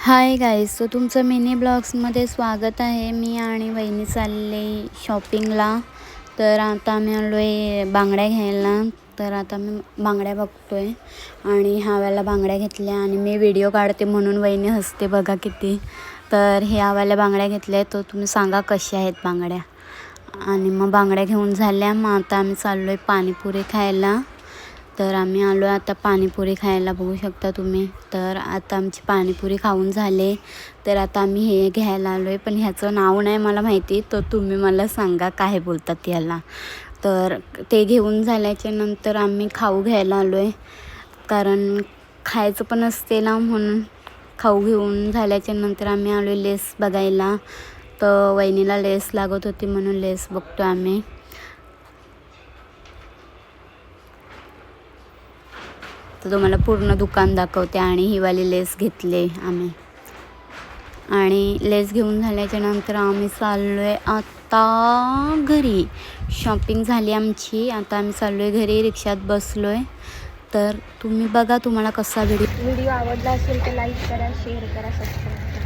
Hi guys, so तुमचं mini ब्लॉग्समध्ये स्वागत आहे. मी आणि वहिनी चालले शॉपिंगला. तर आता आम्ही आलो आहे बांगड्या घ्यायला. तर आता मी बांगड्या बघतो आहे आणि ह्यावेळेला बांगड्या घेतल्या आणि मी व्हिडिओ काढते म्हणून वहिनी हसते बघा किती. तर ह्यावेळेला बांगड्या घेतल्या, तर तुम्ही सांगा कशा आहेत बांगड्या. आणि मग बांगड्या घेऊन झाल्या. मग आता आम्ही चाललो आहे पाणीपुरी खायला. तर आम्ही आलो आता पाणीपुरी खायला, बघू शकता तुम्ही. तर आता आमची पाणीपुरी खाऊन झाले. तर आता आम्ही हे घ्यायला आलो आहे, पण ह्याचं नाव नाही मला माहिती, तर तुम्ही मला सांगा काय बोलतात याला. तर ते घेऊन झाल्याच्या नंतर आम्ही खाऊ घ्यायला आलो आहे, कारण खायचं पण असते ना, म्हणून खाऊ घेऊन झाल्याच्या नंतर आम्ही आलो आहे लेस बघायला. तर वहिनीला लेस लागत होती म्हणून लेस बघतो आम्ही. तर तुम्हाला पूर्ण दुकान दाखवते. आणि ही वाली लेस घेतले आम्ही. आणि लेस घेऊन झाल्याच्या नंतर आम्ही चाललो आहे आता घरी. शॉपिंग झाली आमची. आता आम्ही चाललो आहे घरी, रिक्षात बसलो आहे. तर तुम्ही बघा तुम्हाला कसा व्हिडिओ आवडला असेल तर लाईक करा, शेअर करा, सबस्क्राईब करा.